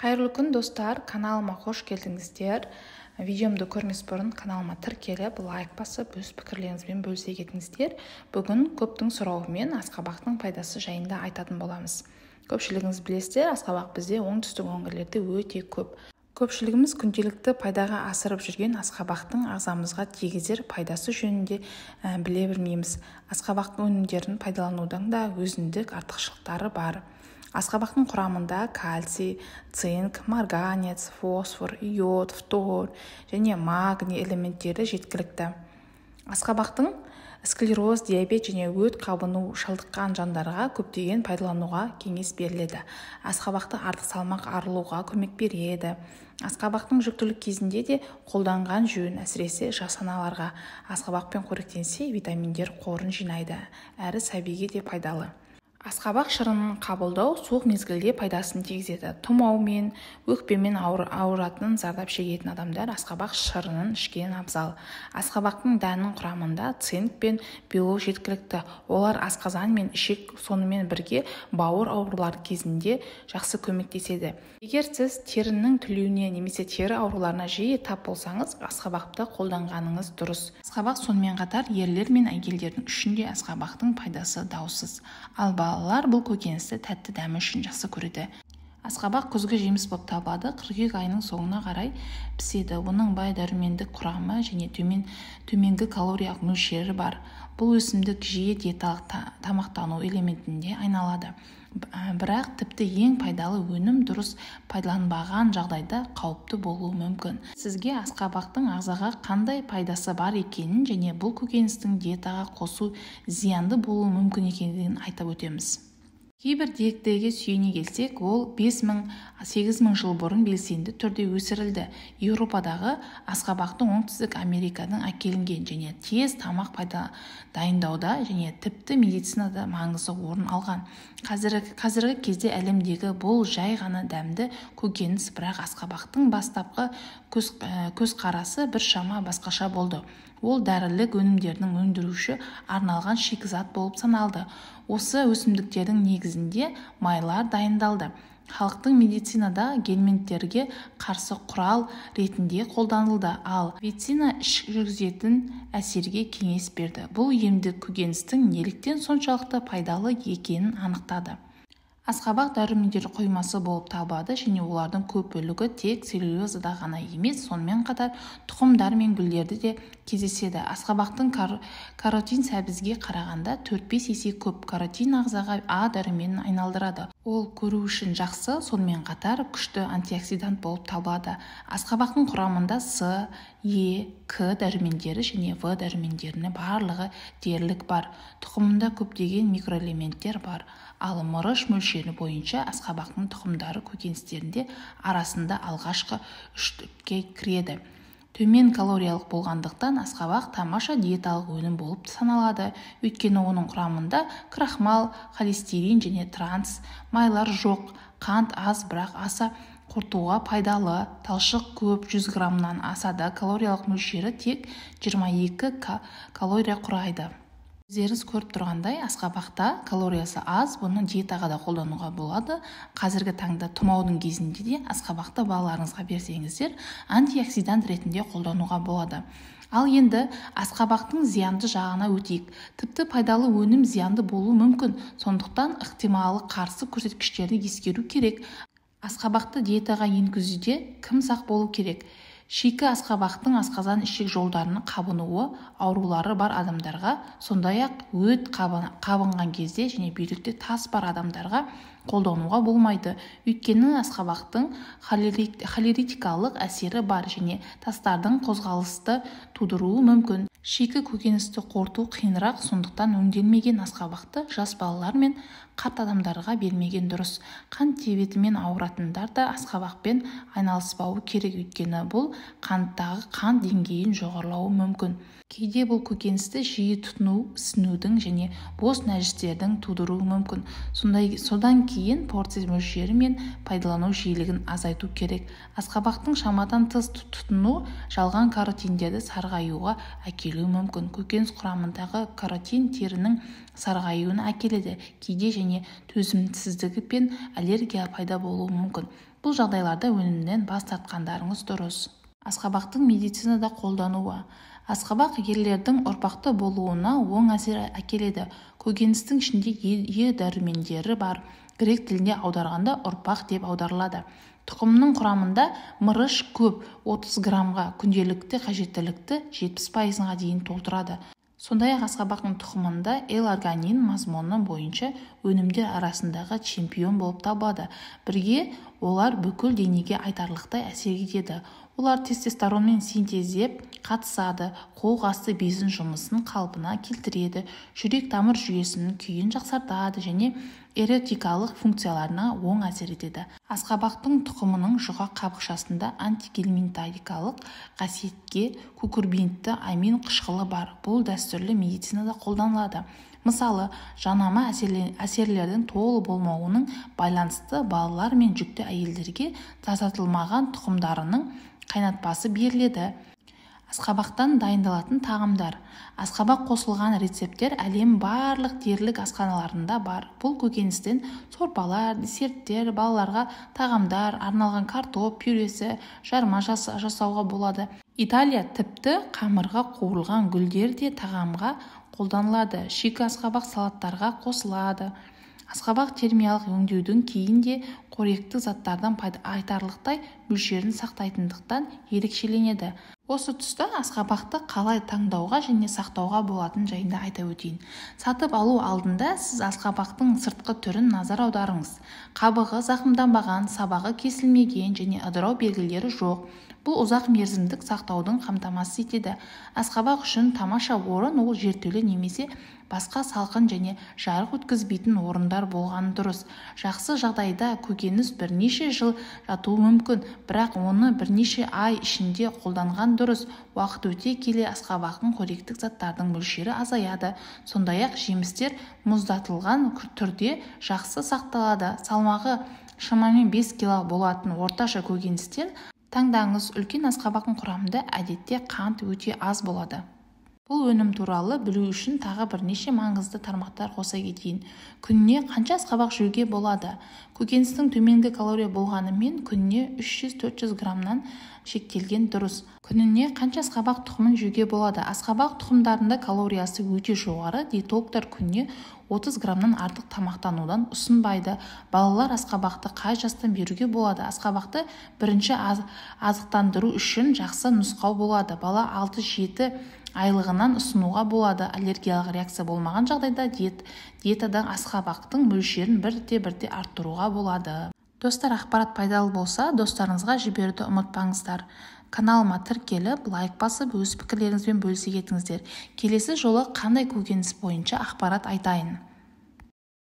Қайырлы күн достар, каналыма қош келдіңіздер. Видеомды көрмес бұрын каналыма тіркеліп, лайк басып, өз пікірлеріңізбен бөлісе кетіңіздер. Бүгін көптің сұрауымен асқабақтың пайдасы жайында айтатын боламыз. Көпшілігіңіз білесіздер, асқабақ бізде оңтүстік өңірлерде өте көп. Көпшілігіміз күнделікті пайдаға асырып жүрген асқабақтың ағзамызға тигізер пайдасы жөнінде біле бермейміз. Асқабақтың өнімдерін пайдаланудың да өзіндік артықшылықтары бар. Асқабақтың құрамында кальций, цинк, марганец, фосфор, йод, фтор және магний элементтері жеткілікті. Асқабақтың склероз, диабет және өт қабыну шалдыққан жандарға көптеген пайдалануға кеңес беріледі. Асқабақты артық салмақ арылуға көмек береді. Асқабақтың жүктілік кезінде де қолданған жөн, әсіресе жас аналарға. Асқабақпен қоректенсе, витаминдер қорын жинайды, әрі сәбиге де пайдалы. Асқабақ шырынын қабылдау суық мезгілде пайдасын тигізеді. Тұмаумен, өкпемен ауыратын зардап шегетін адамдар асқабақ шырынын ішкен абзал. Асқабақтың дәнінің құрамында цинк пен белок жеткілікті. Олар асқазан мен ішек, сонымен бірге бауыр аурулары кезінде жақсы көмектеседі. Егер сіз терінің түлеуіне немесе тері ауруларына жиі тап болсаңыз, асқабақты қолданғаныңыз дұрыс. Асқабақ сонымен қатар ерлер мен әйелдердің үшін де асқабақтың пайдасы даусыз. Ал балалар бұл көкөністі тәтті дәмі үшін жақсы көреді. Асқабақ күзгі жеміс болып табылады. Қыркүйек айының соңына қарай піседі. Оның бай дәрумендік құрамы және төменгі калориялық мөлшері бар. Бұл өсімдік жиі диеталық тамақтану элементінде айналады. Бірақ тіпті ең пайдалы өнім дұрыс пайдаланбаған жағдайда қауіпті болуы мүмкін. Сізге асқабақтың ағзаға қандай пайдасы бар екенін және бұл көкөністің диетаға қосу зиянды болуы мүмкін екендігін айтып өтеміз. Кейбір деректерге сүйене келсек, ол 5000-8000 жыл бұрын белсенді түрде өсірілді. Еуропадағы асқабақтың оңтүстік Америкадан әкелінген және тез тамақ дайындауда және тіпті медицинада маңызды орын алған. Қазіргі кезде әлемдегі бұл жай ғана дәмді көкөніс, бірақ асқабақтың бастапқы көзқарасы біршама басқаша болды. Ол дәрілік өнімдердің өндіруші арналған шикізат болып саналды. Осы өсімдіктердің негізінде майлар дайындалды. Халықтың медицинада гельминттерге қарсы құрал ретінде қолданылды, ал медицина іш жүргізетін әсерге кеңес берді. Бұл емдік көкөністің неліктен соншалықты пайдалы екенін анықтады. Асқабақ дәрумендер қоймасы болып табылады және олардың көп бөлігі тек целлюлозада ғана емес, сонымен қатар тұқымдар мен гүлдерде де кездеседі. Асқабақтың каротин сәбізге қарағанда 4-5 есе көп. Каротин ағзаға А дәруменін айналдырады. Ол көру үшін жақсы, сонымен қатар күшті антиоксидант болып табылады. Асқабақтың құрамында С, Е, К дәрумендері және В дәрумендеріне барлығы дерлік бар. Тұқымында көптеген микроэлементтер бар. Ал мырыш мөлшері бойынша асқабақтың тұқымдары көкөністерінде арасында алғашқы үштікке кіреді. Төмен калориялық болғандықтан асқабақ тамаша диеталық өнім болып саналады. Өйткені оның құрамында крахмал, холестерин және транс майлар жоқ. Қант аз, бірақ аса қорытуға пайдалы. Талшық көп, 100 граммнан асада калориялық мөлшері тек 22 калория құрайды. Өздеріңіз көріп тұрғандай, асқабақта калориясы аз, бұны диетаға да қолдануға болады. Қазіргі таңда тұмаудың кезінде де асқабақты балаларыңызға берсеңіздер, антиоксидант ретінде қолдануға болады. Ал енді асқабақтың зиянды жағына өтейік. Тіпті пайдалы өнім зиянды болуы мүмкін, сондықтан ықтималы қарсы көрсеткіштерді ескеру керек. Асқабақты диетаға енгізуде кім сақ болу керек? Шикі асқабақтың асқазан ішек жолдарының қабынуы аурулары бар адамдарға, сондай-ақ өт қабынған кезде және бүйректе тас бар адамдарға қолдануға болмайды. Өйткені асқабақтың холеритикалық әсері бар және тастардың қозғалысты тудыруы мүмкін. Шикі көкөністі қорыту қиынырақ, сондықтан өңделмеген асқабақты жас балалар мен қарт адамдарға бермеген дұрыс. Қант диабетімен ауыратындар да асқабақпен айналыспауы керек, өйткені бұл қанттағы қант деңгейін жоғарылауы мүмкін. Кейде бұл көкөністі жиі тұтыну ісінудің және бос нәжістердің тудыруы мүмкін. Содан кейін порция мөлшері мен пайдалану жиілігін азайту керек. Асқабақтың шамадан тыс тұтыну жалған каротиндерді сарғаюға әкелуі мүмкін. Көкөніс құрамындағы каротин терінің сарғаюына әкеледі. Кейде және төзімсіздігі пен аллергия пайда болуы мүмкін. Бұл жағдайларда өнімнен бас тартқандарыңыз дұрыс. Асқабақтың медицинада қолдануы. Асқабақ ерлердің ұрпақты болуына оң әсер әкеледі. Көкөністің ішінде Е дәрумендері бар. Грек тілінде аударғанда ұрпақ деп аударылады. Тұқымның құрамында мырыш көп, 30 граммға, күнделікті қажеттілікті 70%-ға дейін толтырады. Сондай-ақ асқабақтың тұқымында L-аргинин мазмұны бойынша өнімдер арасындағы чемпион болып табылады. Бірге олар бүкіл денеге айтарлықтай әсер етеді. Олар тестостеронмен синтездеп қатысады, қуық асты безінің жұмысын қалпына келтіреді, жүрек тамыр жүйесінің күйін жақсартады және эретикалық функцияларына оң әсер етеді. Асқабақтың тұқымының жұқа қабықшасында антигельминтикалық қасиетке кукурбинатты амин қышқылы бар. Бұл дәстүрлі медицинада қолданылады. Мысалы, жанама әсерлердің толы болмауының байланысты балалар мен жүкті әйелдерге тазартылмаған тұқымдарының қайнатпасы беріледі. Асқабақтан дайындалатын тағамдар. Асқабақ қосылған рецепттер әлем барлық дерлік асханаларында бар. Бұл көкөністен сорпалар, десерттер, балаларға тағамдар, арналған картоп пюресі, жарма жасауға болады. Италия тіпті қамырға қуырылған гүлдер де тағамға қолданылады. Шикі асқабақ салаттарға қосылады. Асқабақ термиялық өңдеудің кейін де қоректік заттардан айтарлықтай мөлшерін сақтайтындықтан ерекшеленеді. Осы тұста асқабақты қалай таңдауға және сақтауға болатын жайында айта өтейін. Сатып алу алдында сіз асқабақтың сыртқы түрін назар аударыңыз. Қабығы зақымданбаған, сабағы кесілмеген және ыдырау белгілері жоқ. Бұл ұзақ мерзімдік сақтаудың қамтамасыз етеді. Асқабақ үшін тамаша орын ол жертөле немесе басқа салқын және жарық өткізбейтін орындар болғаны дұрыс. Жақсы жағдайда көкөніс бірнеше жыл жатуы мүмкін, бірақ оны бірнеше ай ішінде қолданған дұрыс. Уақыт өте келе асқабақтың қоректік заттардың мөлшері азаяды. Сондай-ақ жемістер мұздатылған түрде жақсы сақталады. Салмағы шамамен 5 кг болатын орташа көкөністен таңдаңыз. Үлкен асқабақтың құрамында әдетте қант өте аз болады. Бұл өнім туралы білу үшін тағы бірнеше маңызды тармақтар қоса кетейін. Күніне қанша асқабақ жеуге болады? Көкөністің төменгі калория болғанымен күніне 300-400 граммнан шектелген дұрыс. Күніне қанша асқабақ тұқымын жеуге болады? Асқабақ тұқымдарында калориясы өте жоғары, диетологтар күніне 30 граммнан артық тамақтанудан ұсынбайды. Балалар асқабақты қай жастан беруге болады? Асқабақты бірінші азықтандыру үшін жақсы нұсқау болады. Бала 6-7 айлығынан ұсынуға болады. Аллергиялық реакция болмаған жағдайда диетадан асқабақтың мөлшерін бірте-бірте арттыруға болады. Достар, ақпарат пайдалы болса, достарыңызға жіберуді ұмытпаңыздар. Каналыма тіркеліп, лайк басып, өз пікірлеріңізбен бөлісе кетіңіздер. Келесі жолы қандай көкөніс бойынша ақпарат айтайын.